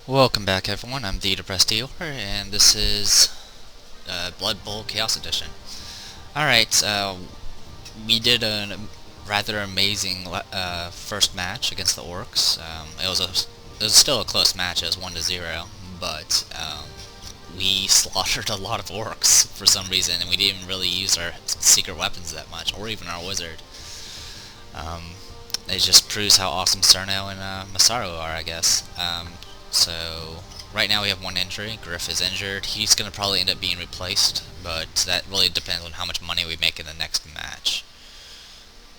Welcome back, everyone. I'm the Depressed Healer, and this is Blood Bowl Chaos Edition. Alright, we did a rather amazing first match against the Orcs. It was still a close match. It was 1-0, but we slaughtered a lot of Orcs for some reason, and we didn't really use our secret weapons that much, or even our wizard. It just proves how awesome Cirno and Masaru are, I guess. So right now we have one injury. Griff is injured. He's going to probably end up being replaced, but that really depends on how much money we make in the next match.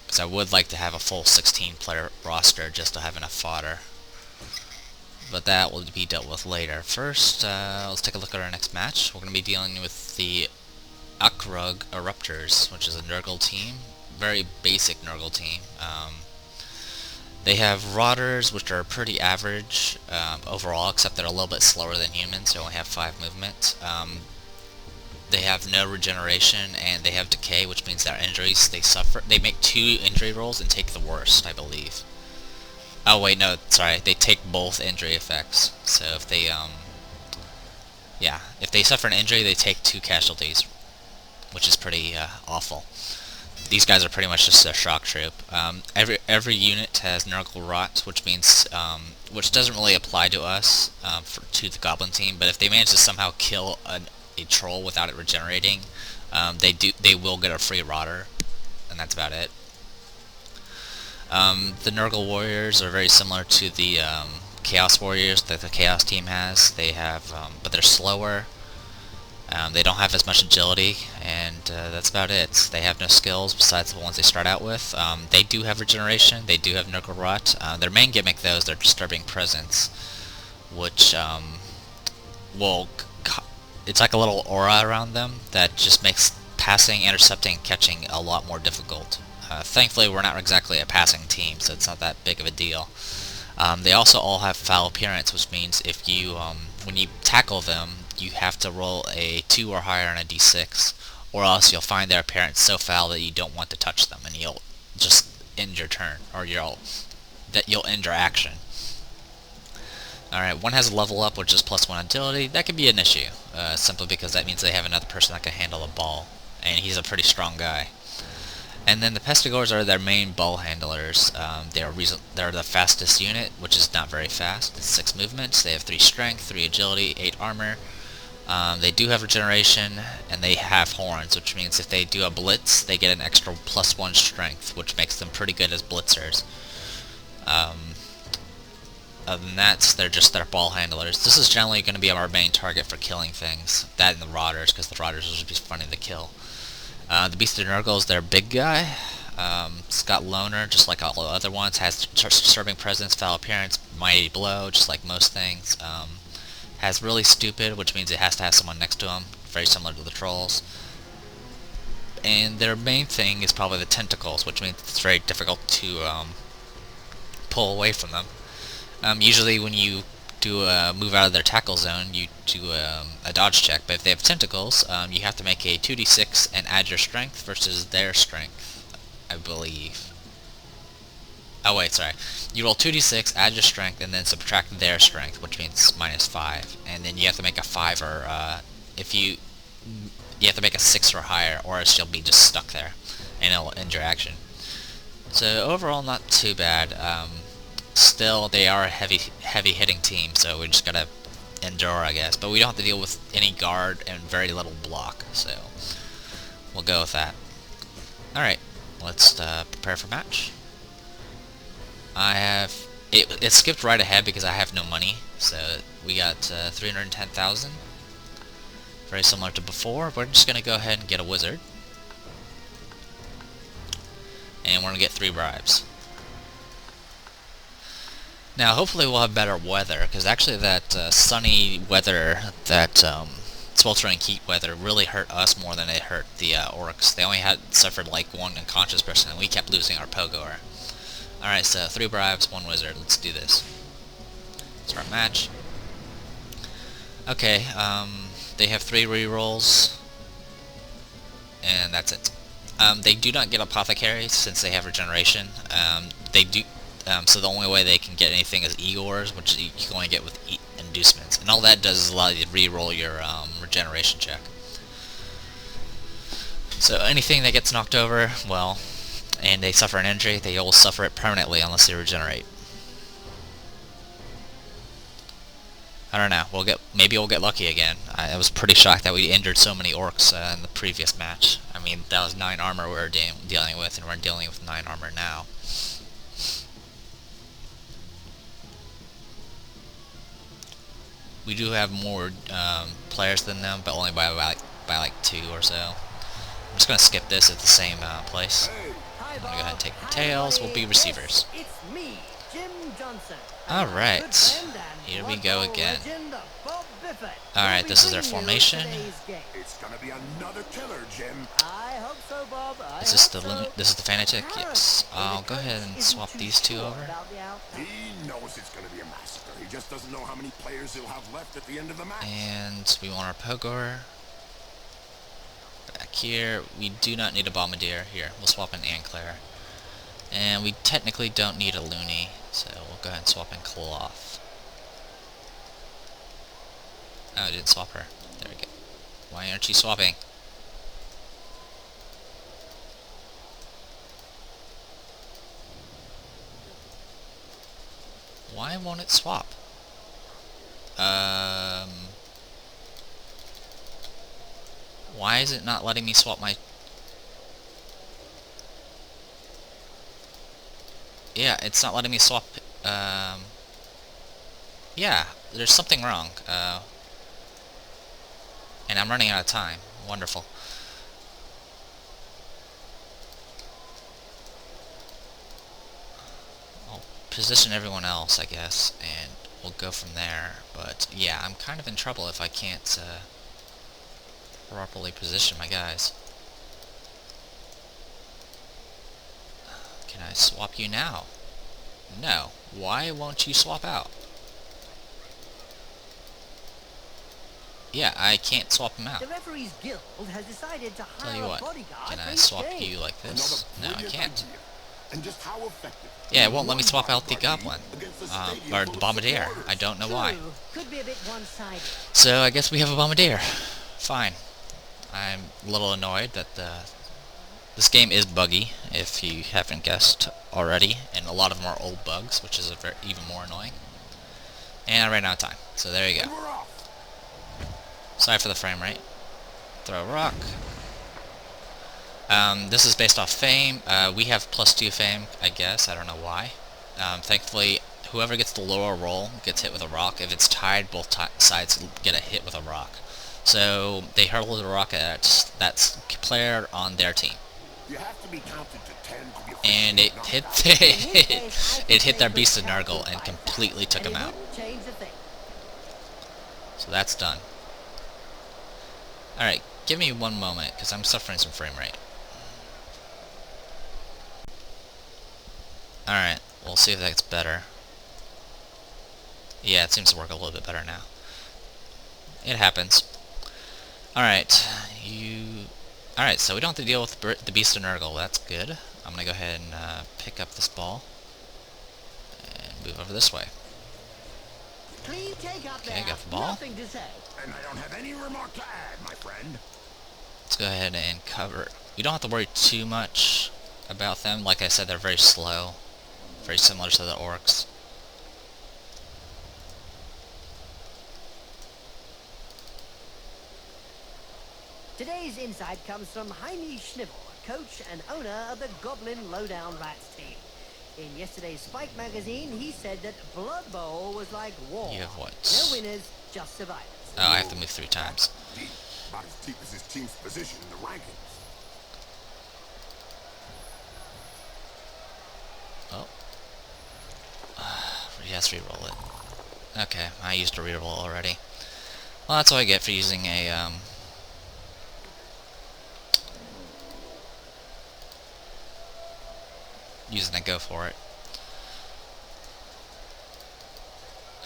Because I would like to have a full 16-player roster just to have enough fodder. But that will be dealt with later. First, let's take a look at our next match. We're going to be dealing with the Akrug Eruptors, which is a Nurgle team. Very basic Nurgle team. They have Rotters, which are pretty average overall, except they're a little bit slower than humans. They only have 5 movement. They have no regeneration, and they have decay, which means their injuries, they make 2 injury rolls and take the worst, I believe. Oh wait, no, sorry, they take both injury effects. So if they, if they suffer an injury, they take 2 casualties, which is pretty awful. These guys are pretty much just a shock troop. Every unit has Nurgle Rot, which means which doesn't really apply to us to the Goblin team. But if they manage to somehow kill a troll without it regenerating, they will get a free Rotter, and that's about it. The Nurgle Warriors are very similar to the Chaos Warriors that the Chaos team has. They have, but they're slower. They don't have as much agility, and that's about it. They have no skills besides the ones they start out with. They do have regeneration, they do have Nurgle Rot. Their main gimmick, though, is their Disturbing Presence, which it's like a little aura around them that just makes passing, intercepting, and catching a lot more difficult. Thankfully, we're not exactly a passing team, so it's not that big of a deal. They also all have Foul Appearance, which means if you, when you tackle them, you have to roll a 2 or higher on a d6, or else you'll find their appearance so foul that you don't want to touch them, and you'll just end your turn, or you'll end your action. Alright, one has a level up, which is +1 agility. That could be an issue, simply because that means they have another person that can handle a ball, and he's a pretty strong guy. And then the Pestigores are their main ball handlers. They're the fastest unit, which is not very fast. It's 6 movements. They have 3 strength, 3 agility, 8 armor. They do have regeneration, and they have horns, which means if they do a blitz, they get an extra +1 strength, which makes them pretty good as blitzers. Other than that, they're just their ball handlers. This is generally going to be our main target for killing things. That and the Rotters, because the Rotters would be funny to kill. The Beast of Nurgle is their big guy. It's got Loner, just like all the other ones. Has Disturbing Presence, Foul Appearance, Mighty Blow, just like most things. Has Really Stupid, which means it has to have someone next to him, very similar to the Trolls. And their main thing is probably the Tentacles, which means it's very difficult to pull away from them. Usually when you do a move out of their tackle zone, you do a dodge check, but if they have tentacles, you have to make a 2d6 and add your strength versus their strength, I believe. Oh wait, sorry. You roll 2d6, add your strength, and then subtract their strength, which means -5. And then you have to make a 5 or, you have to make a 6 or higher, or else you'll be just stuck there, and it'll end your action. So overall, not too bad. Still, they are a heavy hitting team, so we just gotta endure, I guess. But we don't have to deal with any guard and very little block, so we'll go with that. Alright, let's prepare for match. It skipped right ahead because I have no money, so we got 310,000. Very similar to before. We're just gonna go ahead and get a wizard. And we're gonna get 3 bribes. Now, hopefully we'll have better weather, because actually that sunny weather, that sweltering heat weather, really hurt us more than it hurt the Orcs. They only suffered like 1 unconscious person, and we kept losing our Pogoer. Alright, so 3 bribes, 1 wizard. Let's do this. Start match. Okay, they have 3 rerolls, and that's it. They do not get Apothecary since they have regeneration. So the only way they can get anything is Igors, which you can only get with Inducements. And all that does is allow you to re-roll your regeneration check. So anything that gets knocked over, well, and they suffer an injury, they will suffer it permanently unless they regenerate. I don't know. Maybe we'll get lucky again. I was pretty shocked that we injured so many orcs in the previous match. I mean, that was 9 armor we were dealing with, and we're dealing with 9 armor now. We do have more players than them, but only by like 2 or so. I'm just gonna skip this at the same place. I'm gonna go ahead and take the tails. We'll be receivers. Alright, here we go again. Alright, this is their formation. It's gonna be another killer, Jim. Is this the Fanatic? Yes. I'll go ahead and swap these 2 over. He knows it's gonna be a massacre. He just doesn't know how many players he'll have left at the end of the match. And we want our Pogoer. Back here, we do not need a Bombardier. Here, we'll swap in Claire. And we technically don't need a Looney, so we'll go ahead and swap in Kiloph. Oh, I didn't swap her. There we go. Why aren't you swapping? Why won't it swap? Why is it not letting me swap my... Yeah, it's not letting me swap, yeah, there's something wrong, and I'm running out of time. Wonderful. I'll position everyone else, I guess, and we'll go from there, but yeah, I'm kind of in trouble if I can't, properly position my guys. Can I swap you now? No. Why won't you swap out? Yeah, I can't swap them out. The referees guild has decided to hire Tell you what, can I swap you like this? No, I can't. And just how effective. Yeah, it won't let me swap out the Goblin. Or the Bombardier. I don't know why. Could be a bit one-sided. So I guess we have a Bombardier. Fine. I'm a little annoyed that this game is buggy, if you haven't guessed already, and a lot of them are old bugs, which is even more annoying. And I ran out of time, so there you go. Sorry for the frame rate. Throw a rock. This is based off fame. We have +2 fame, I guess. I don't know why. Thankfully, whoever gets the lower roll gets hit with a rock. If it's tied, both sides get a hit with a rock. So they hurl the rock at that player on their team. You have to be counted to 10 to be And it hit it hit their beast of Nurgle and completely took him out. So that's done. Alright, give me one moment, because I'm suffering some frame rate. Alright, we'll see if that gets better. Yeah, it seems to work a little bit better now. It happens. Alright, Alright, so we don't have to deal with the beast of Nurgle. That's good. I'm gonna go ahead and pick up this ball and move over this way. Okay, got the ball. And I don't have any remark to add, my friend. Let's go ahead and cover. We don't have to worry too much about them. Like I said, they're very slow. Very similar to the orcs. Today's insight comes from Jaime Schnivel, coach and owner of the Goblin Lowdown Rats team. In yesterday's Spike magazine, he said that Blood Bowl was like war. You have what? No winners, just survivors. Oh, I have to move 3 times. Deep, about as deep as his team's position in the rankings. Oh. He has to reroll it. Okay, I used a reroll already. Well, that's what I get for using a, using a go for it.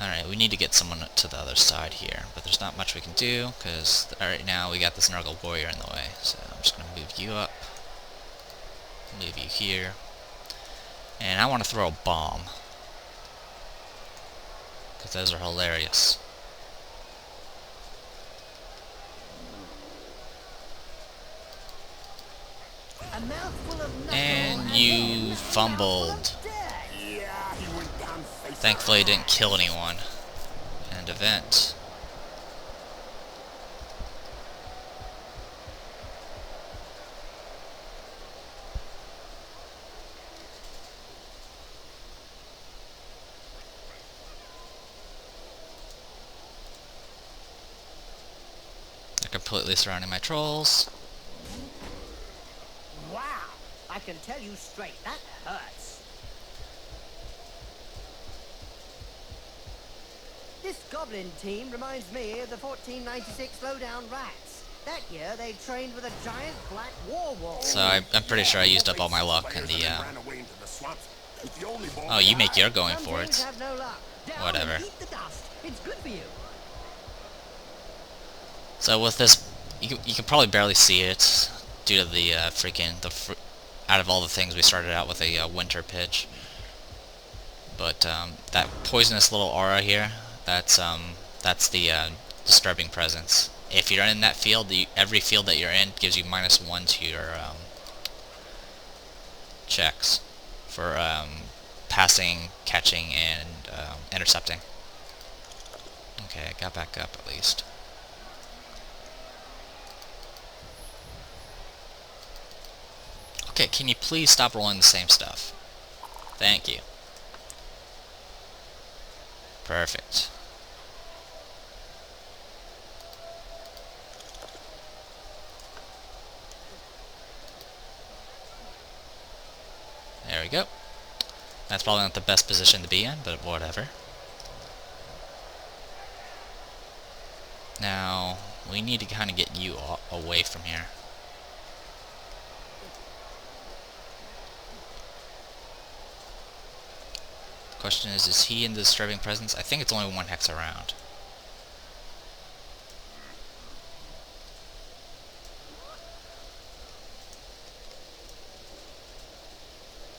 Alright, we need to get someone to the other side here, but there's not much we can do, because right now we got this Nurgle warrior in the way, so I'm just going to move you up, move you here, And I want to throw a bomb. Because those are hilarious. A mouthful of knuckle And you then fumbled. Yeah, he went down face Thankfully it didn't kill anyone. End event. They're completely surrounding my trolls. Wow, I can tell you straight, that hurts. This goblin team reminds me of the 1496 Lowdown Rats. That year they trained with a giant black war wall. So I'm pretty sure I used up all my luck in the Oh, you make your going for it. Have no luck. Down Whatever. and eat the dust. It's good for you. So with this, you can probably barely see it due to the out of all the things we started out with a winter pitch. But that poisonous little aura here, that's the disturbing presence. If you're in that field, every field that you're in gives you -1 to your checks for passing, catching, and intercepting. Okay, I got back up at least. Okay, can you please stop rolling the same stuff? Thank you. Perfect. There we go. That's probably not the best position to be in, but whatever. Now, we need to kind of get you away from here. Question is he in the disturbing presence? I think it's only 1 hex around.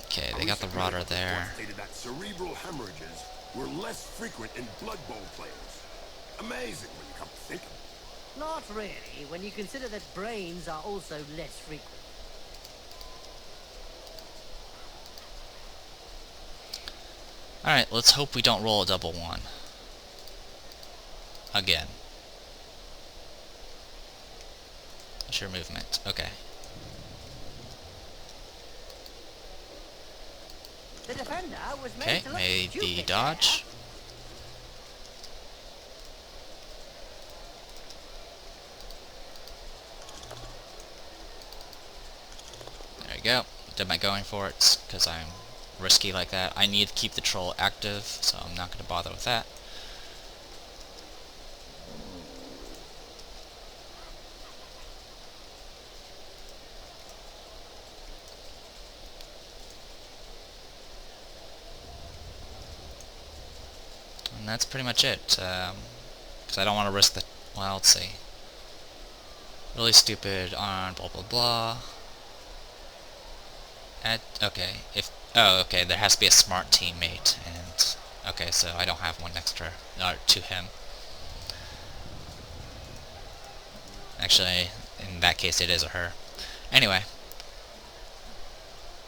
Okay, they got the rotter there. Stated that cerebral hemorrhages were less frequent in Blood Bowl players. Amazing when you come to think of it. Not really, when you consider that brains are also less frequent. Alright, let's hope we don't roll a double 1. Again. What's your movement? Okay. The defender was made Okay, to look made the stupid dodge. There we go. Did my going for it because I'm risky like that. I need to keep the troll active, so I'm not going to bother with that. And that's pretty much it, because I don't want to risk the, well, let's see. Really stupid on blah blah blah. Okay, okay, there has to be a smart teammate, and okay, so I don't have one next to her, or to him. Actually, in that case, it is a her. Anyway,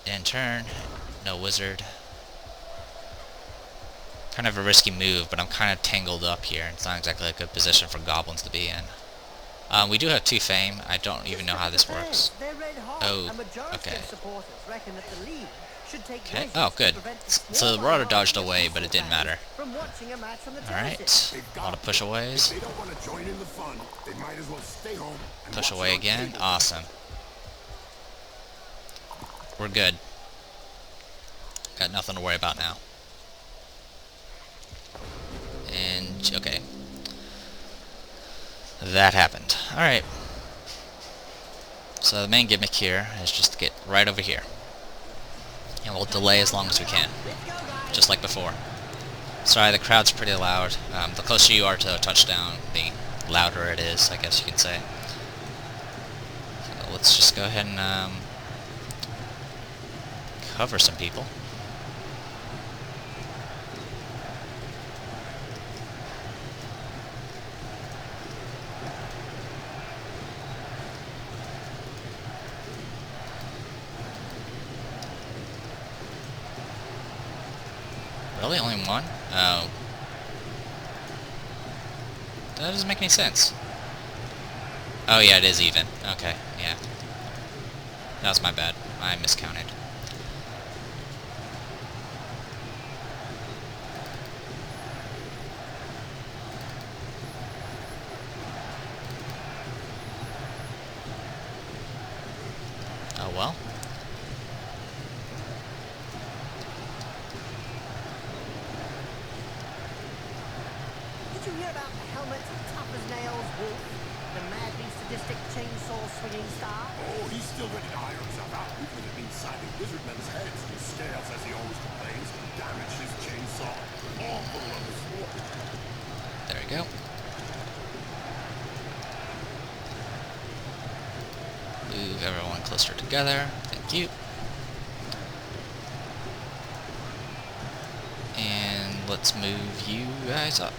in turn, no wizard. Kind of a risky move, but I'm kind of tangled up here. It's not exactly a good position for goblins to be in. We do have 2 fame. I don't even know how this works. Oh, okay. Okay. Oh, good. So the rotor dodged away, but it didn't matter. Alright. A lot of push aways. Push away again. Awesome. We're good. Got nothing to worry about now. And, okay. That happened. Alright. So the main gimmick here is just to get right over here. And we'll delay as long as we can. Just like before. Sorry, the crowd's pretty loud. The closer you are to a touchdown, the louder it is, I guess you could say. So let's just go ahead and cover some people. Really? Only one? Oh. That doesn't make any sense. Oh yeah, it is even. Okay, yeah. That was my bad. I miscounted. Oh well. Did you hear about the helmet tough as nails wolf? The madly sadistic chainsaw swinging star? Oh, he's still ready to hire himself out. We could have been signing wizardmen's heads and scales, as he always complains, and damage his chainsaw. All for the love of sport. There we go. Move everyone closer together. Thank you. And let's move you guys up.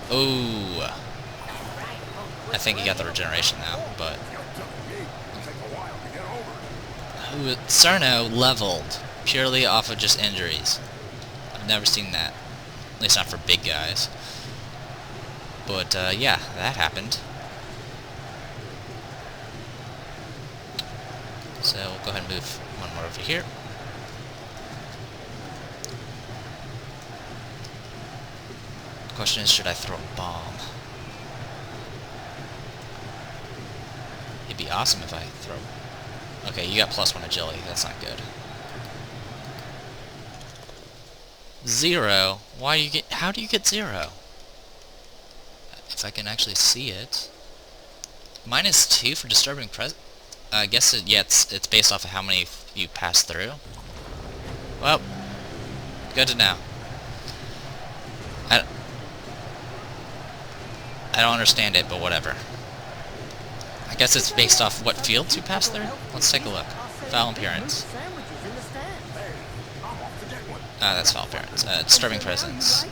Oh, I think he got the regeneration now, but ooh, Cirno leveled purely off of just injuries. I've never seen that, at least not for big guys. But yeah, that happened. So we'll go ahead and move one more over here. The question is, should I throw a bomb? It'd be awesome if I throw... Okay, you got +1 agility. That's not good. 0? Why do you get... How do you get 0? If I can actually see it. -2 for disturbing I guess yeah, it's based off of how many you pass through. Well, good to know. I don't understand it, but whatever. I guess it's based off what fields you pass through? Let's take a look. Foul appearance. Ah, that's foul appearance. Disturbing presence.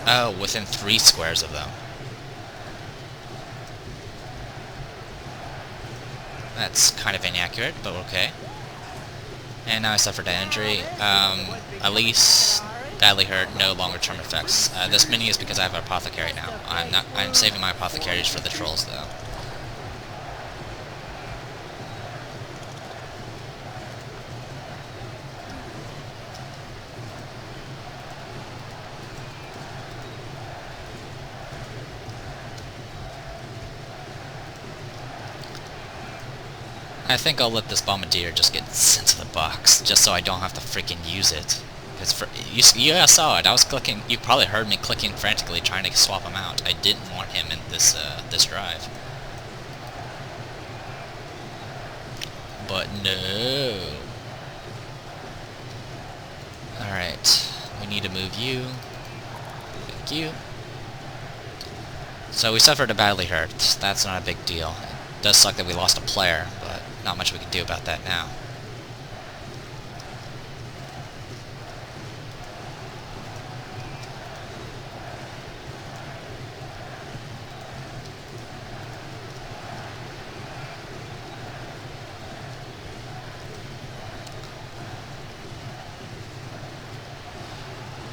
Oh, within 3 squares of them. That's kind of inaccurate, but okay. And now I suffered an injury. Elise, badly hurt, no longer term effects. This mini is because I have an apothecary now. I'm saving my apothecaries for the trolls though. I think I'll let this Bombardier just get sent to the box, just so I don't have to freaking use it. Because you saw it. I was clicking. You probably heard me clicking frantically, trying to swap him out. I didn't want him in this this drive. But no. All right, we need to move you. Thank you. So we suffered a badly hurt. That's not a big deal. It does suck that we lost a player, but not much we can do about that now.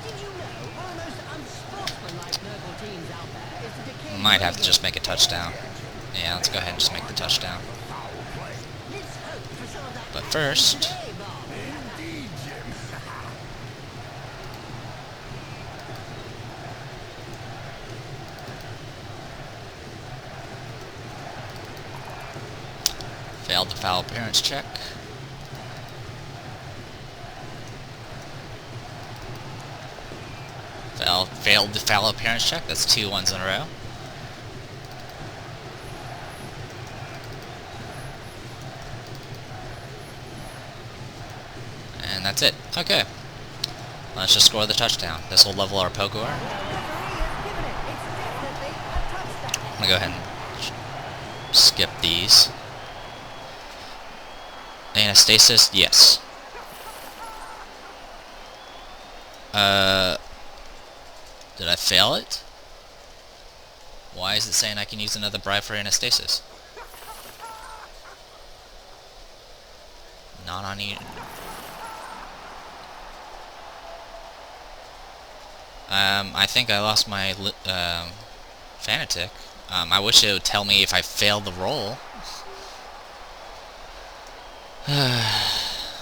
Did you know one of the most unsportsmanlike Nurgle teams out there is the decayed Might have to Nurgle? just make a touchdown. Yeah, let's go ahead and just make the touchdown. Let's hope for some of that But first, today, Bob. Indeed, Jim. failed the foul appearance check. Failed the foul appearance check. That's 2 ones in a row. And that's it. Okay. Let's just score the touchdown. This will level our Pogoer. I'm gonna go ahead and skip these. Anastasis, yes. Did I fail it? Why is it saying I can use another bribe for Anastasis? Not on you. I think I lost my Fanatic. I wish it would tell me if I failed the roll.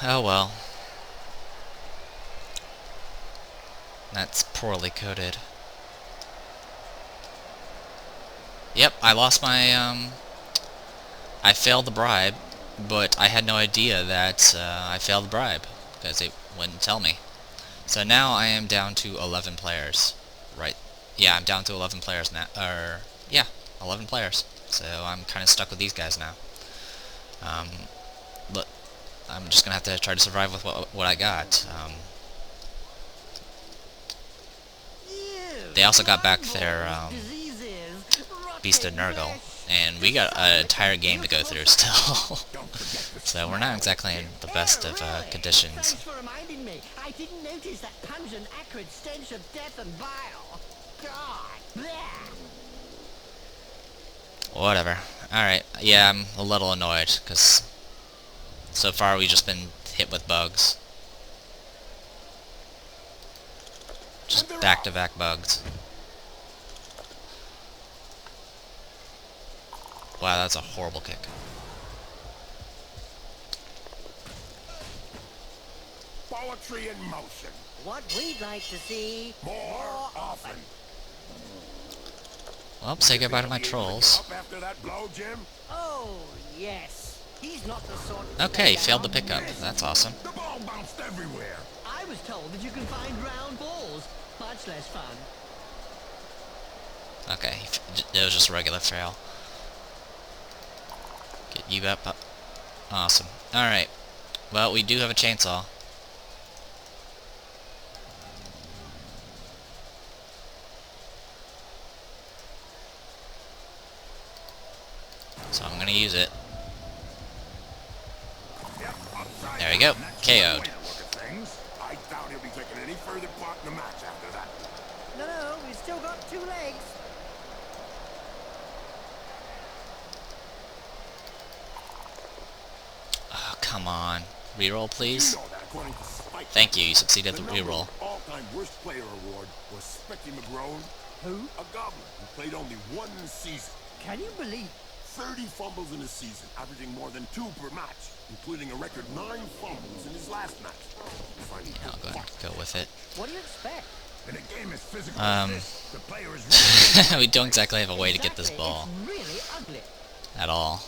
Oh well. That's poorly coded. Yep, I lost my, I failed the bribe, but I had no idea that I failed the bribe, because it wouldn't tell me. So now I am down to 11 players. Right. Yeah, I'm down to 11 players now. Yeah, 11 players. So I'm kind of stuck with these guys now. Look, I'm just going to have to try to survive with what I got. They also got back their Beast of Nurgle, and we got an entire game to go through still. So we're not exactly in the best of conditions. Thanks for reminding me. I didn't notice that pungent, acrid stench of death and bile. God. Bleh. Whatever. Alright, yeah, I'm a little annoyed, because so far we've just been hit with bugs. Just back-to-back bugs. Wow, that's a horrible kick. Poetry in motion. What we'd like to see More often. Well, say goodbye to my trolls. Up after that blow, Jim? Oh, yes. He's not the sort of Okay, stay failed the down. pickup. That's awesome. The ball bounced everywhere. I was told that you can find round balls. Much less fun. Okay, it was just a regular fail. Get you up. Awesome. Alright. Well, we do have a chainsaw. So I'm gonna use it. Yep, upside There we go. down. That's KO'd. one way to look at things. I doubt he'll be taking any further part in the match after that. No, we've still got 2 legs. Oh, come on. Reroll, please. You know that according to Spike. Thank you. You succeeded the The reroll. all-time worst player award was Specky McGrone, Who? a goblin who played only 1 season. Can you believe? 30 fumbles in a season, averaging more than 2 per match, including a record 9 fumbles in his last match. Finally, I'll go ahead and go with it. What do you expect? in a game as physical as this, the player is really We don't exactly have a way to get this Exactly, ball It's really ugly. at all.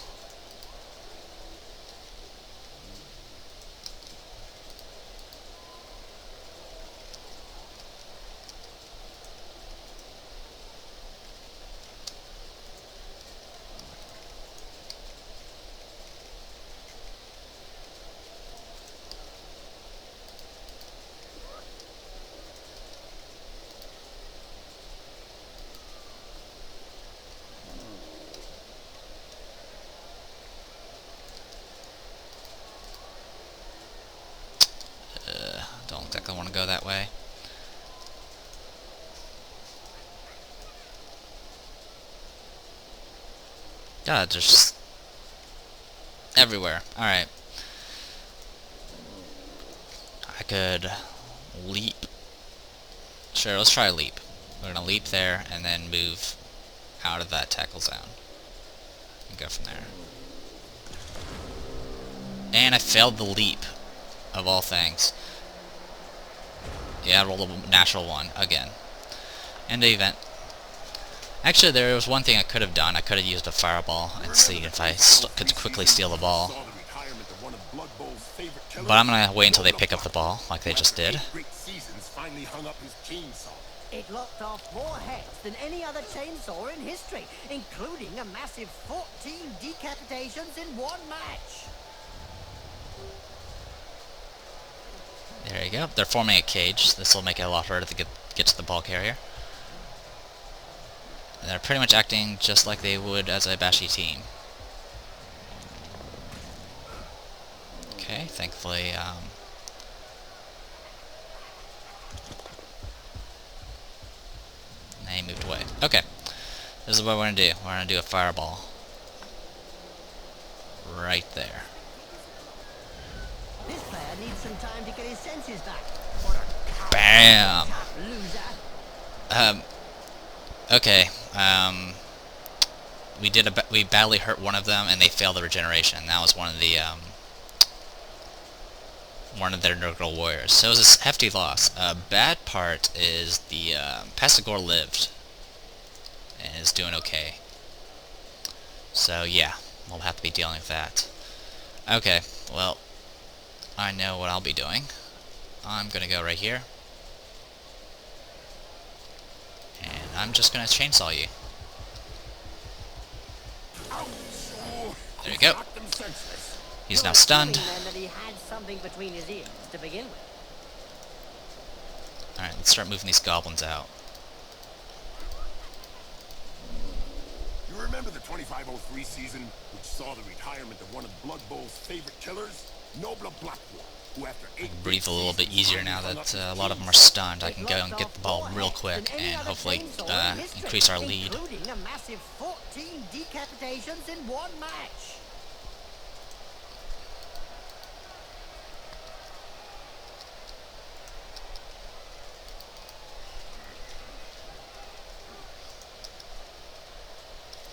Don't exactly want to go that way. God, there's just everywhere. Alright. I could leap. Sure, let's try leap. We're gonna leap there and then move out of that tackle zone. And go from there. And I failed the leap, of all things. Yeah, I rolled a natural 1 again. End of the event. Actually, there was one thing I could have done. I could have used a fireball and see if I could quickly steal the ball. saw the retirement of one of Blood Bowl's favorite killers. But I'm gonna wait until they pick up the ball, like they just did. 8 great seasons finally hung up his chainsaw. It lopped off more heads than any other chainsaw in history, including a massive 14 decapitations in one match. There you go. They're forming a cage. This will make it a lot harder to get to the ball carrier. And they're pretty much acting just like they would as a Bashi team. Okay, thankfully, they moved away. Okay. This is what we're gonna do. We're gonna do a fireball. Right there. This player needs some time to get his senses back. Bam! Loser. Okay. We badly hurt one of them, and they failed the regeneration. That was one of their Nurgle warriors. So it was a hefty loss. Bad part is the Pogoer lived and is doing okay. So yeah, we'll have to be dealing with that. Okay, well, I know what I'll be doing. I'm gonna go right here, and I'm just gonna chainsaw you. There you go. He's now stunned. That he had something between his ears to begin with. Alright, let's start moving these goblins out. You remember the 2503 season, which saw the retirement of one of Blood Bowl's favorite killers, Nobler Blackwood, who after 8 Breathe a little bit easier now that a lot of them are stunned. I can go and get the ball real quick and hopefully increase our lead. Including a massive 14 decapitations in one match.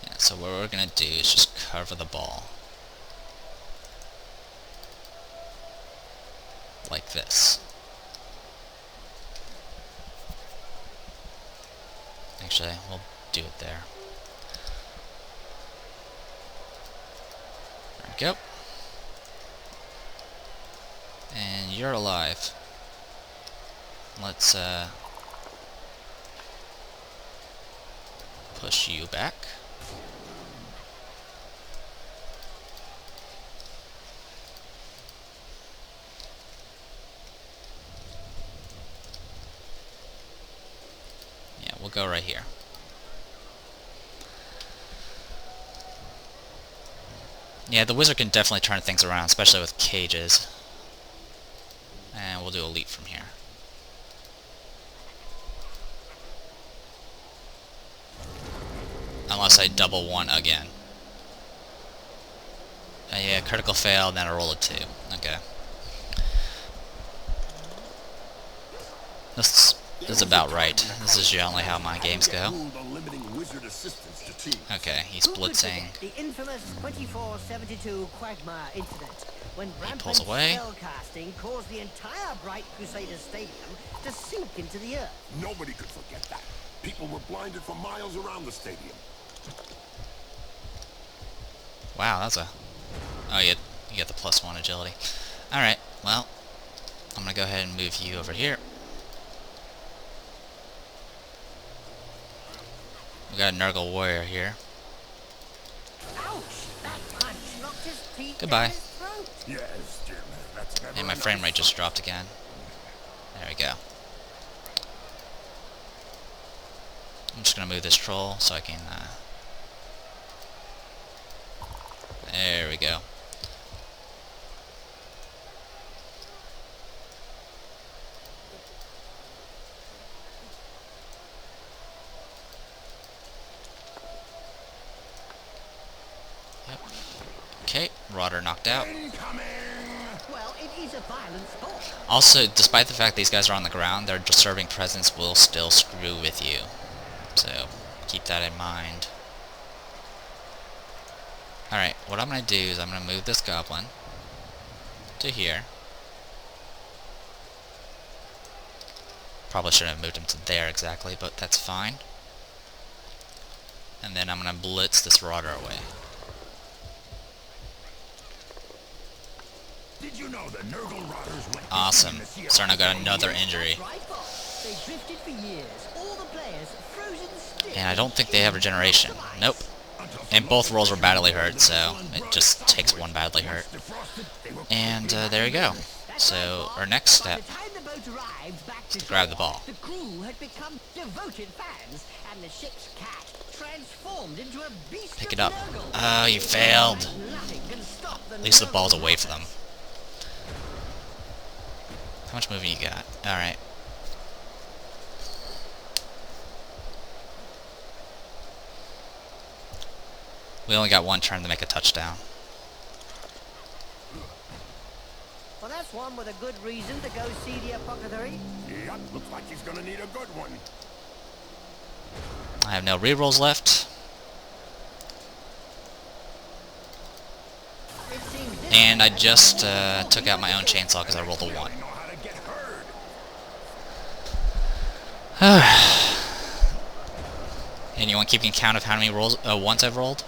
Yeah, so what we're gonna do is just cover the ball. Like this. Actually, we'll do it there. There we go. And you're alive. Let's push you back. Yeah, we'll go right here. Yeah, the wizard can definitely turn things around, especially with cages. And we'll do a leap from here. Unless I double one again. Yeah, critical fail, and then a roll of 2. Okay. This is about right. This is generally how my games go. Okay, he's blitzing. The infamous 2472 Quagmire incident, when He rampant pulls away. spellcasting caused the entire Bright Crusaders stadium to sink into the earth. Nobody could forget that. People were blinded for miles around the stadium. Wow, that's a... Oh, you get the +1 agility. Alright, well, I'm gonna go ahead and move you over here. We got a Nurgle warrior here. Ouch! That punch knocked his teeth Goodbye. down his throat. Yes, Jim. That's never And my enough. frame rate just dropped again. There we go. I'm just gonna move this troll so I can, there we go. Yep. Okay, Rodder knocked out. Well, it is a violent sport. Also, despite the fact these guys are on the ground, their disturbing presence will still screw with you. So, keep that in mind. Alright, what I'm going to do is I'm going to move this goblin to here. Probably shouldn't have moved him to there exactly, but that's fine. And then I'm going to blitz this Rodder away. Did you know the Nurgle Rotters went Awesome. Cirno got another injury. They drifted for years. All the players frozen stiff. And I don't think they have regeneration. Nope. And both rolls were badly hurt, so it just takes one badly hurt. And there you go. So our next step is to grab the ball. The crew had become devoted fans, and the ship's cat transformed into a beast. Pick it up. Oh, you failed. At least the ball's away from them. How much moving you got? Alright. We only got one turn to make a touchdown. Well, that's one with a good reason to go see the apothecary. Yep, looks like he's gonna need a good one. I have no rerolls left. It seems this And I time just the took out my own chainsaw because I rolled a 1. Know how to get hurt. And you want keeping count of how many rolls ones I've rolled?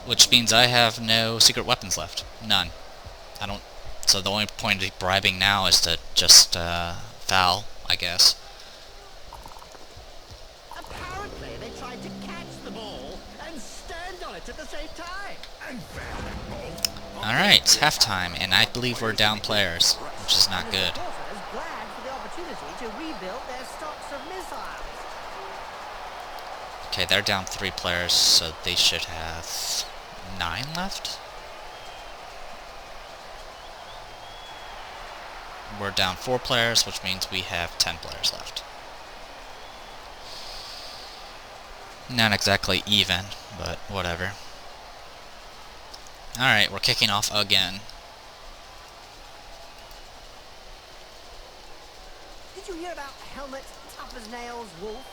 Which means I have no secret weapons left. None. I don't. So the only point of bribing now is to just foul, I guess. Apparently, they tried to catch the ball and stand on it at the same time. And Alright, halftime, and I believe we're down players, which is not And good. the supporters glad for the opportunity to rebuild their stocks of missiles. Okay, they're down 3 players, so they should have 9 left? We're down 4 players, which means we have 10 players left. Not exactly even, but whatever. Alright, we're kicking off again. Did you hear about Helmet, tough as nails, Wolf,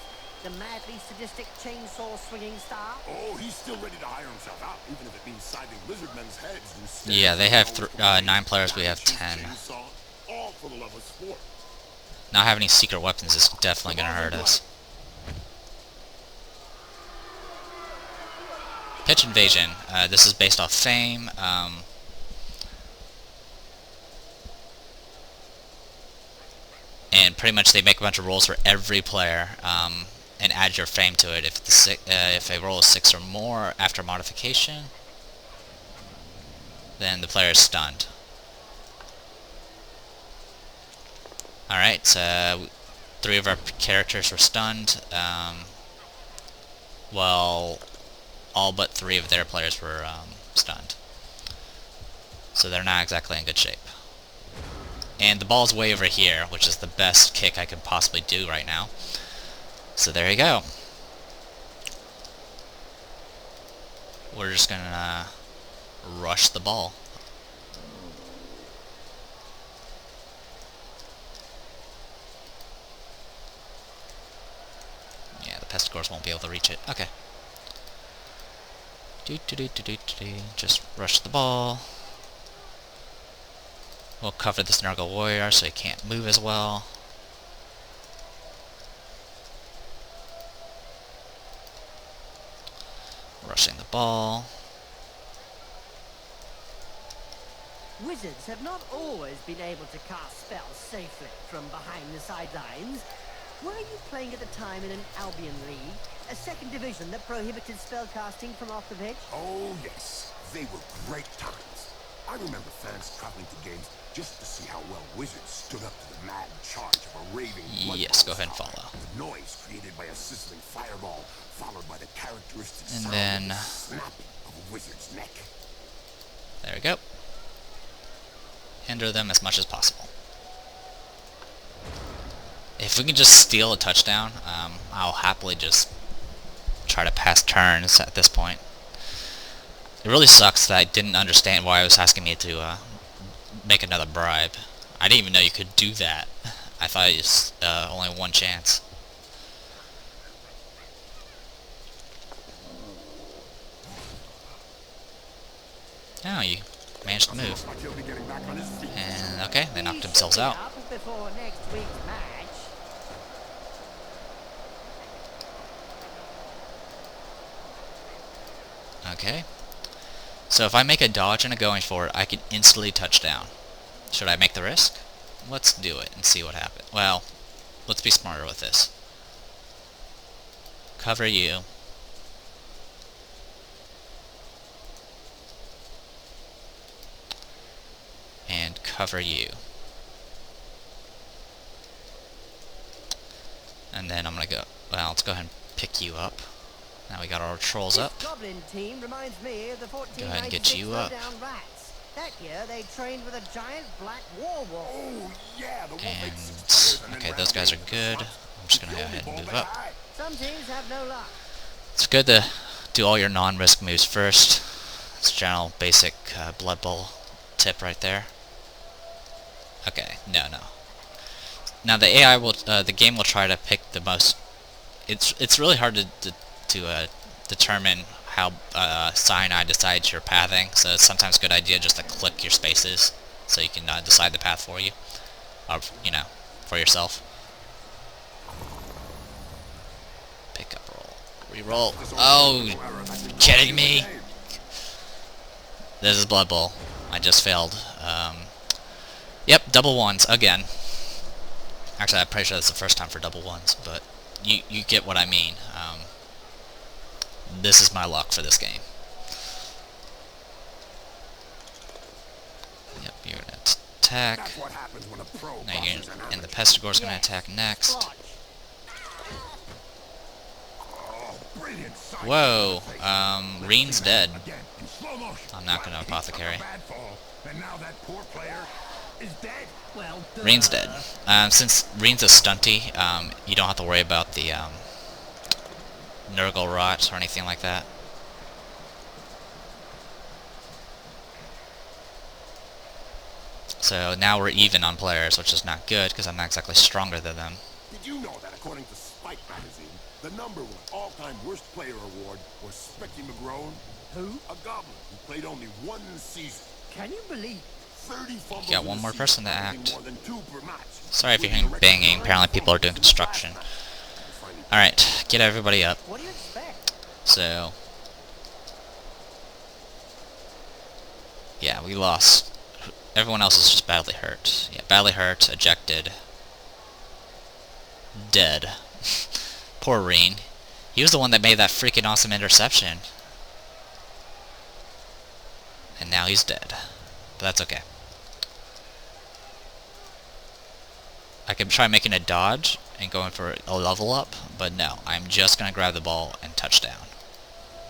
the madly sadistic chainsaw-swinging star? oh, he's still ready to hire himself out, even if it means scything lizardmen's heads instead. Yeah, they have 9 players, we have 10. Chainsaw, all for the love of sport. Not having any secret weapons is definitely gonna hurt us. Pitch Invasion. This is based off Fame. And pretty much they make a bunch of rolls for every player and add your Fame to it. If a roll is 6 or more after modification, then the player is stunned. Alright, so 3 of our characters were stunned. Well, all but 3 of their players were stunned. So they're not exactly in good shape. And the ball's way over here, which is the best kick I could possibly do right now. So there you go. We're just gonna rush the ball. Yeah, the pesticores won't be able to reach it. Okay. Just rush the ball. We'll cover this Nurgle warrior so he can't move as well. Rushing the ball. Wizards have not always been able to cast spells safely from behind the sidelines. Were you playing at the time in an Albion League, a second division that prohibited spellcasting from off the pitch? Oh, yes. They were great times. I remember fans traveling to games just to see how well Wizards stood up to the mad charge of a raving blood Yes, go ahead and monster. follow. The noise created by a sizzling fireball, followed by the characteristic And sound then of the snap of a wizard's neck. there we go. Hinder them as much as possible. If we can just steal a touchdown, I'll happily just try to pass turns at this point. It really sucks that I didn't understand why it was asking me to make another bribe. I didn't even know you could do that. I thought it was only one chance. Oh, you managed to move. Like he'll be getting back on his feet. And okay, they knocked He's themselves shaping out. up before next week's match. Okay. So if I make a dodge and a going for it, I can instantly touch down. Should I make the risk? Let's do it and see what happens. Well, let's be smarter with this. Cover you. And cover you. And then I'm gonna go, well, let's go ahead and pick you up. Now we got our trolls up. This Goblin team reminds me of the Go ahead and get 1496 you up. Lowdown Rats. That year they trained with a giant black war wolf. Oh, yeah, the wolf ate And, 6 players and then okay, ran those guys are away with good. the I'm just gonna go ahead and move up. Some teams have no luck. It's good to do all your non-risk moves first. It's a general basic Blood Bowl tip right there. Okay, no. Now the AI will, the game will try to pick the most. It's really hard to determine how Cyanide decides your pathing. So it's sometimes a good idea just to click your spaces so you can decide the path for you, or for yourself. Pick up roll, reroll. Oh, kidding me! This is Blood Bowl. I just failed. Yep, double ones again. Actually, I'm pretty sure that's the first time for double ones, but you get what I mean. This is my luck for this game. Yep, you're gonna attack. Now and the Pestigor's gonna attack next. Whoa, Rein's dead. I'm not gonna Apothecary. Rein's dead. Since Rein's a stunty, you don't have to worry about the Nurgle rot or anything like that. So now we're even on players, which is not good because I'm not exactly stronger than them. Did you know that according to Spike magazine, the #1 all-time worst player award was Specky McGrone? Who? A goblin who played only 1 season. Can you believe? 30 fumbles. You got one more person to act. more than 2 per match. Sorry if you're hearing banging. Apparently people are doing construction. Alright, get everybody up. What do you expect? So, yeah, we lost. Everyone else is just badly hurt. Yeah, badly hurt, ejected, dead. Poor Rein. He was the one that made that freaking awesome interception. And now he's dead. But that's okay. I could try making a dodge and going for a level up, but no, I'm just gonna grab the ball and touchdown.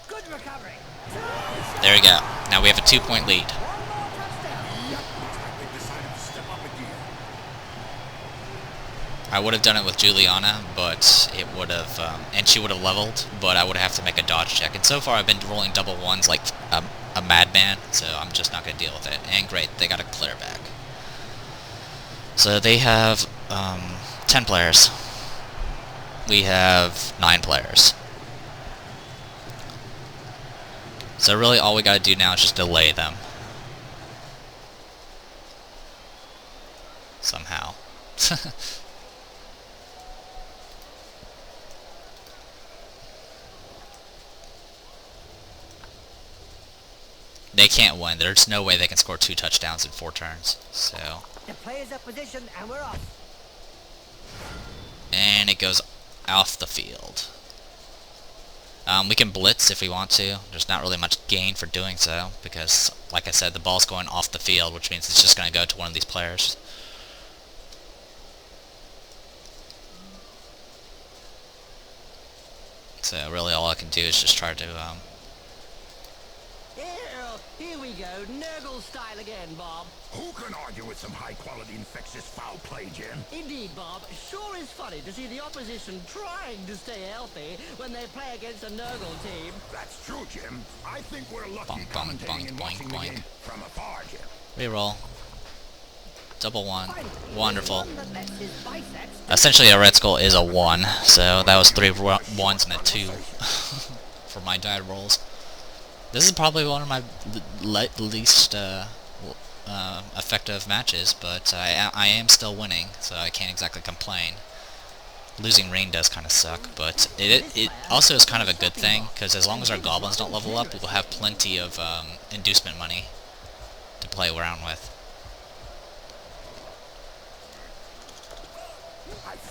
Good recovery. There we go. Now we have a 2-point lead. I would have done it with Julianna, but it would have, and she would have leveled, but I would have to make a dodge check. And so far I've been rolling double ones like a madman, so I'm just not going to deal with it. And great, they got a clear back. So they have 10 players. We have 9 players. So really all we got to do now is just delay them. Somehow. They can't win. There's no way they can score 2 touchdowns in 4 turns. So. The player's up position and we're off. And it goes off the field. We can blitz if we want to. There's not really much gain for doing so because, like I said, the ball's going off the field, which means it's just going to go to one of these players. So really all I can do is just try to Here we go, Nurgle style again, Bob. Who can argue with some high-quality infectious foul play, Jim? Indeed, Bob. Sure is funny to see the opposition trying to stay healthy when they play against a Nurgle team. That's true, Jim. I think we're lucky Bonk, bonk, commentating bonk, and bonk, watching the bonk. game from afar, Jim. reroll. Double 1. Wonderful. One that lets his biceps Essentially a red skull is a 1, so that was 3 1s and a 2 for my die rolls. This is probably one of my least effective matches, but I am still winning, so I can't exactly complain. Losing Rein does kind of suck, but it also is kind of a good thing, because as long as our goblins don't level up, we'll have plenty of inducement money to play around with.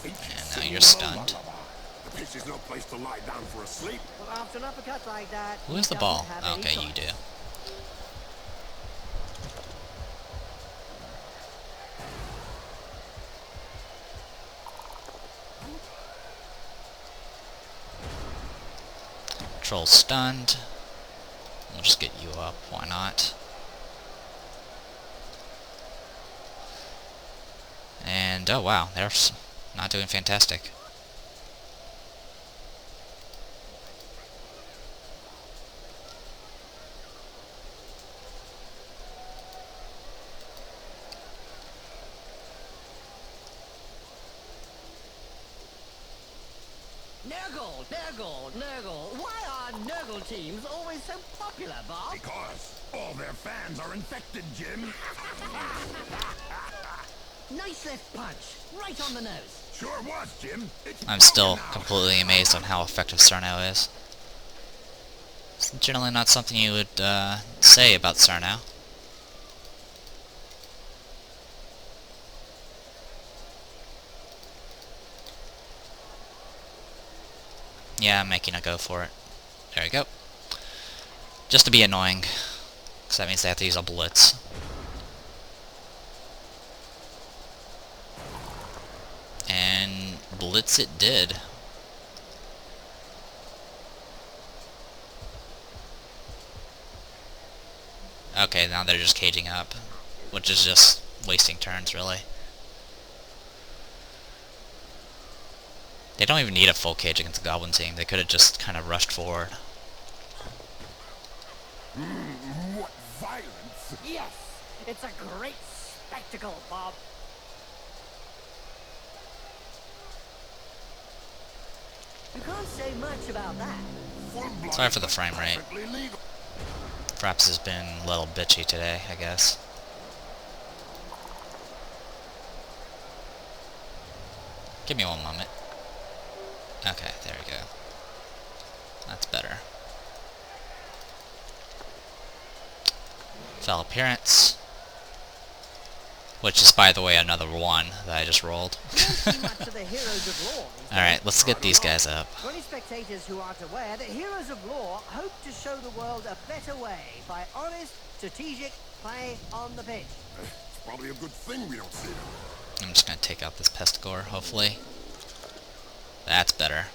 And now you're stunned. This is no place to lie down for a sleep. Well, after an uppercut like that, Who has the he ball? doesn't have any Okay, you choice. do. Troll stunned. We'll just get you up, why not? And, oh wow, they're not doing fantastic. Nurgle. Why are Nurgle teams always so popular, Bob? Because all their fans are infected, Jim. Nice left punch, right on the nose. Sure was, Jim. It's I'm still broken now. completely amazed on how effective Cirno is. It's generally not something you would say about Cirno. Yeah, I'm making a go for it. There we go. Just to be annoying, because that means they have to use a blitz. And blitz it did. Okay, now they're just caging up, which is just wasting turns, really. They don't even need a full cage against the Goblin team. They could have just kind of rushed forward. What violence! Yes, it's a great spectacle, Bob. You can't say much about that. Full-blooded, Sorry for the frame rate. perfectly legal. Perhaps has been a little bitchy today, I guess. Give me one moment. Okay, there we go. That's better. Fell appearance. Which is, by the way, another one that I just rolled. You don't see much of the heroes of lore. Alright, let's get these guys up. For any spectators who aren't aware, the heroes of lore hope to show the world a better way by honest, strategic play on the pitch. It's probably a good thing we don't see them. I'm just gonna take out this Pestigore, hopefully. That's better.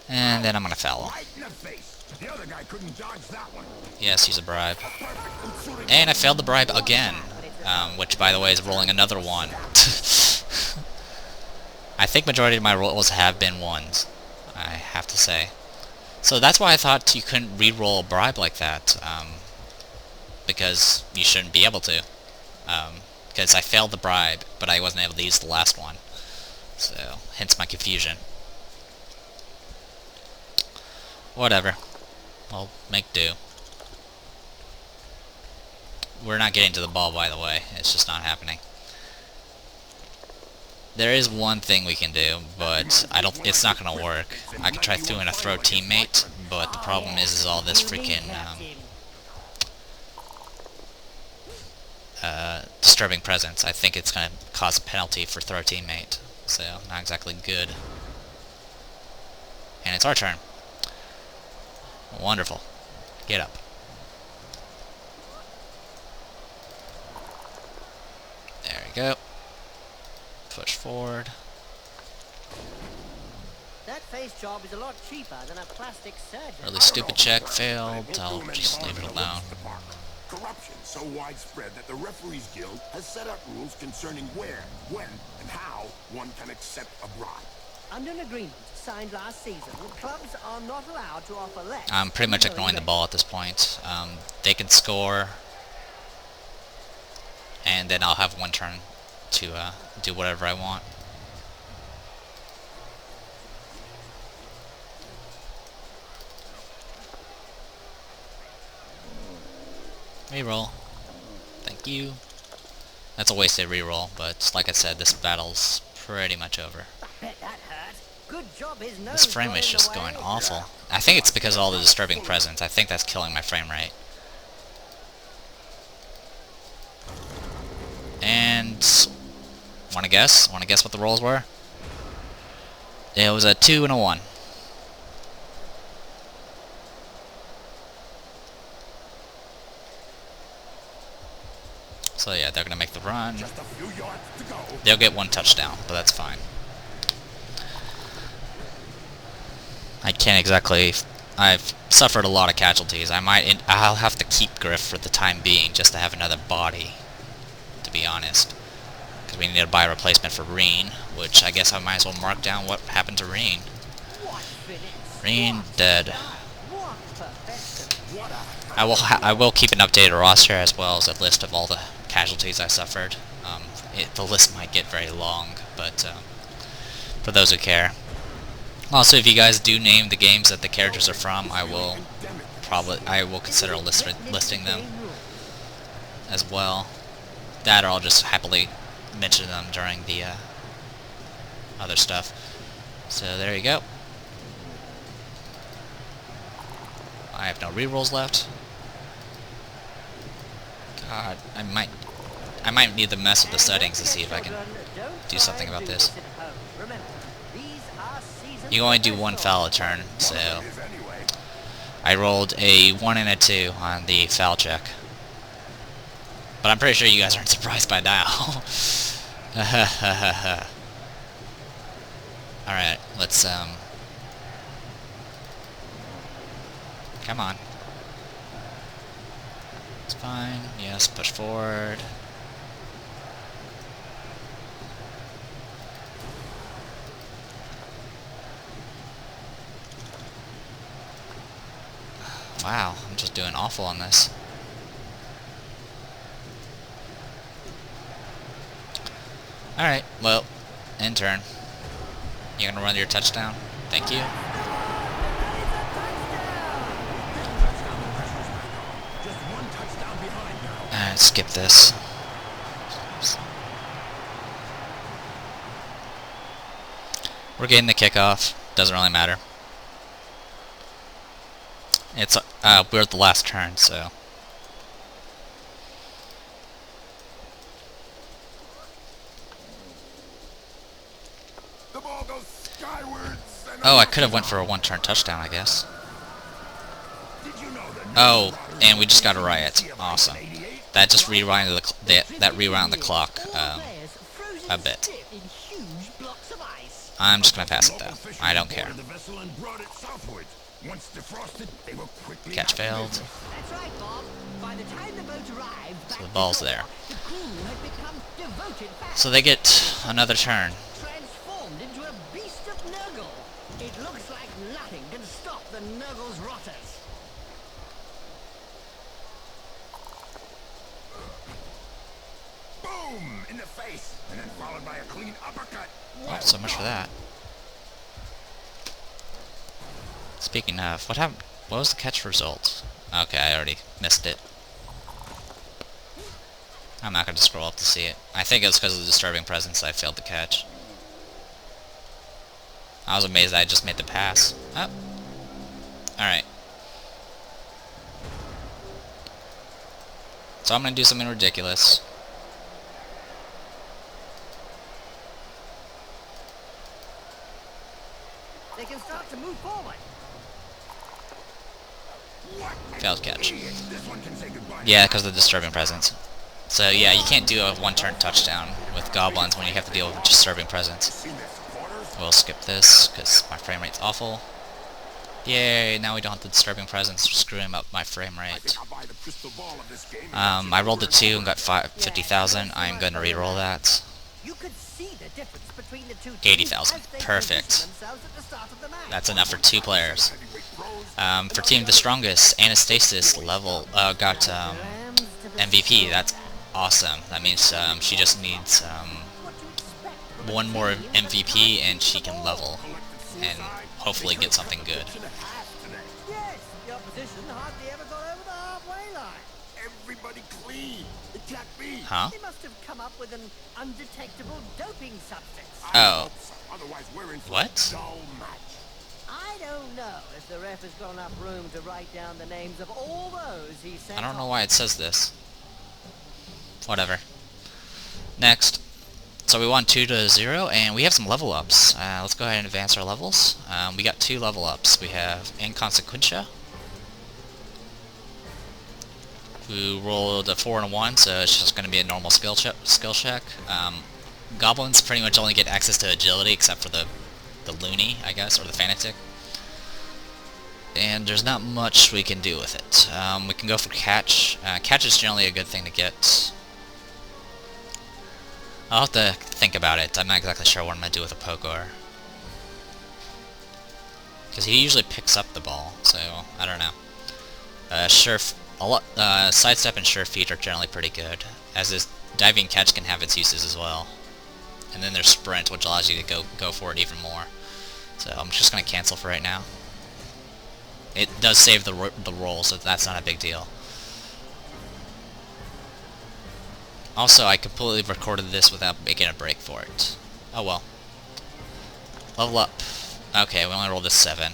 And then I'm gonna foul him. Right in the face. The other guy couldn't dodge that one. Yes, use a bribe. Perfect. And I failed the bribe again. Which, by the way, is rolling another one. I think majority of my rolls have been ones, I have to say. So that's why I thought you couldn't re-roll a bribe like that. Because you shouldn't be able to. Because I failed the bribe, but I wasn't able to use the last one. So, hence my confusion. Whatever. I'll make do. We're not getting to the ball, by the way. It's just not happening. There is one thing we can do, but it's not gonna work. I could try throwing a throw teammate, but the problem is all this freaking disturbing presence. I think it's gonna cause a penalty for throw teammate, so not exactly good. And it's our turn. Wonderful. Get up. There we go. Push forward. That face job is a lot cheaper than a plastic surgeon. Really stupid check, failed. I'll just leave it alone. Corruption so widespread that the Referees Guild has set up rules concerning where, when, and how one can accept a bribe. Under an agreement signed last season, clubs are not allowed to offer less. I'm pretty much ignoring the ball at this point. They can score, and then I'll have one turn to do whatever I want. Reroll. Thank you. That's a wasted reroll, but like I said, this battle's pretty much over. Bet that hurt. Good job his nose This frame got rate's in the just way. going awful. I think it's because of all the disturbing presence. I think that's killing my frame rate. And wanna guess? Wanna guess what the rolls were? It was a 2 and a 1. So yeah, they're gonna make the run. Just a few yards to go. They'll get one touchdown, but that's fine. I can't exactly. I've suffered a lot of casualties. I'll have to keep Griff for the time being, just to have another body. To be honest, because we need to buy a replacement for Rein, which I guess I might as well mark down what happened to Rein. What finish? Rein dead. What perfection. I will keep an updated roster as well as a list of all the casualties I suffered the list might get very long, but for those who care. Also, if you guys do name the games that the characters are from, I will consider listing them as well. That, or I'll just happily mention them during the other stuff. So there you go. I have no rerolls left. God, I might need to mess with the settings to see if I can do something about this. You only do one foul a turn, so I rolled a 1 and a 2 on the foul check. But I'm pretty sure you guys aren't surprised by now. Alright, let's come on. It's fine. Yes, push forward. Wow, I'm just doing awful on this. Alright, well, in turn. You gonna run your touchdown? Thank you. Skip this. We're getting the kickoff. Doesn't really matter. It's we're at the last turn, so. The ball goes skywards. Oh, I could have went for a one-turn touchdown, I guess. Did you know that Oh, and we just got a riot. Awesome. That just rewinded that rewound the clock a bit. I'm just gonna pass it though. I don't care. Catch failed. So the ball's there. So they get another turn. Transformed into a beast of Nurgle. It looks like nothing can stop the Nurgle's rotters. Boom! In the face, and then followed by a clean uppercut. Oh, so much for that. Speaking of, what happened? What was the catch result? Okay, I already missed it. I'm not going to scroll up to see it. I think it was because of the disturbing presence I failed to catch. I was amazed that I just made the pass. Oh. Alright. So I'm going to do something ridiculous. They can start to move forward. Failed catch. Yeah, because of the disturbing presence. So yeah, you can't do a one-turn touchdown with goblins when you have to deal with disturbing presence. We'll skip this, because my frame rate's awful. Yay, now we don't have the disturbing presence screwing up my frame rate. I rolled a 2 and got 50,000. I'm going to re-roll that. You could see the difference between the two 80,000. Perfect. That's enough for 2 players. For Team the Strongest, Anastasis got MVP. That's awesome. That means she just needs one more MVP and she can level and hopefully get something good. Yes, the opposition hardly ever got over the halfway line. Everybody clean. It can't be. Huh? They must have come up with an undetectable doping substance. Oh. Otherwise, we're in for What? a dull match. I don't know if the ref has got enough room to write down the names of all those he sent. I don't know why it says this. Whatever. Next. So we won 2-0, and we have some level ups. Let's go ahead and advance our levels. We got 2 level ups. We have Inconsequentia, who rolled a 4 and a 1, so it's just going to be a normal skill check. Goblins pretty much only get access to agility, except for the Looney, I guess, or the Fanatic. And there's not much we can do with it. We can go for catch. Catch is generally a good thing to get. I'll have to think about it. I'm not exactly sure what I'm going to do with a Pogoer. Because he usually picks up the ball, so I don't know. Sidestep and sure feet are generally pretty good, as is diving catch can have its uses as well. And then there's sprint, which allows you to go for it even more. So I'm just going to cancel for right now. It does save the roll, so that's not a big deal. Also, I completely recorded this without making a break for it. Oh well. Level up. Okay, we only rolled a 7.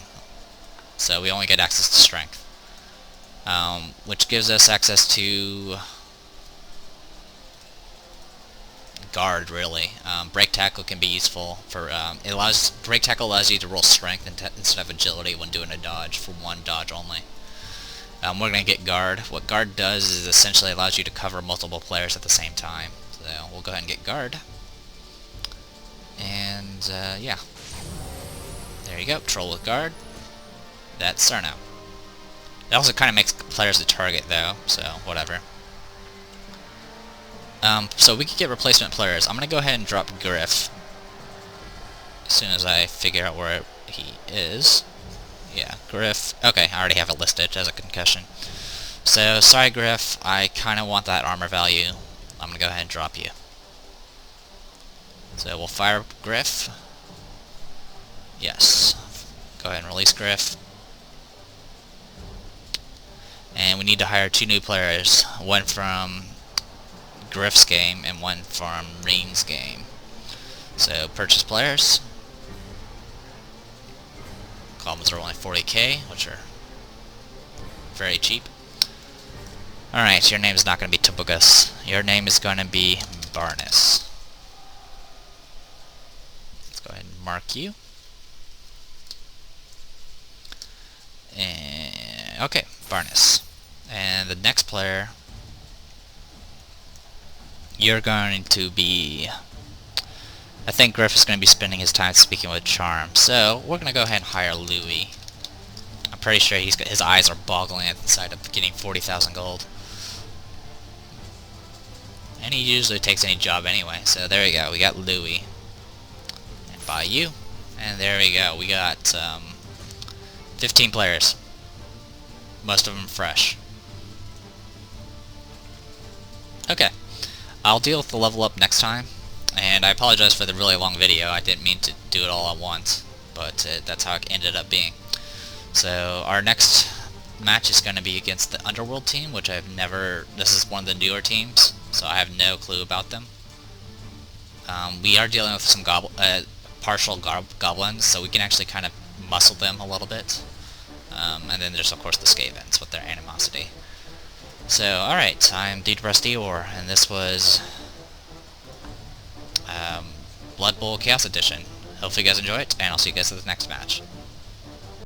So we only get access to strength. Which gives us access to guard, really. Break tackle can be useful for break tackle allows you to roll strength instead of agility when doing a dodge for one dodge only. We're gonna get guard. What guard does is essentially allows you to cover multiple players at the same time. So we'll go ahead and get guard. And yeah, there you go. Troll with guard. That's Cirno. It also kind of makes players a target though, so whatever. So we could get replacement players. I'm gonna go ahead and drop Griff as soon as I figure out where he is. Yeah, Griff. Okay, I already have it listed as a concussion. So, sorry Griff, I kind of want that armor value. I'm gonna go ahead and drop you. So we'll fire Griff. Yes. Go ahead and release Griff. And we need to hire 2 new players. One from Griff's game and one from Rein's game. So purchase players. Goblins are only 40k, which are very cheap. Alright, your name is not going to be Tobogus. Your name is going to be Barnes. Let's go ahead and mark you. And okay, Barnes. And the next player, you're going to be... I think Griff is going to be spending his time speaking with Charm, so we're going to go ahead and hire Louis. I'm pretty sure his eyes are boggling at the sight of getting 40,000 gold. And he usually takes any job anyway, so there we go, we got Louis. And buy you. And there we go, we got 15 players. Most of them fresh. Okay, I'll deal with the level up next time. And I apologize for the really long video. I didn't mean to do it all at once, but that's how it ended up being. So our next match is going to be against the Underworld team, which I've never... This is one of the newer teams, so I have no clue about them. We are dealing with some partial goblins, so we can actually kind of muscle them a little bit. And then there's of course the Skavens with their animosity. So, alright, I'm Depressed Eeyore, and this was Blood Bowl Chaos Edition. Hopefully you guys enjoy it, and I'll see you guys at the next match.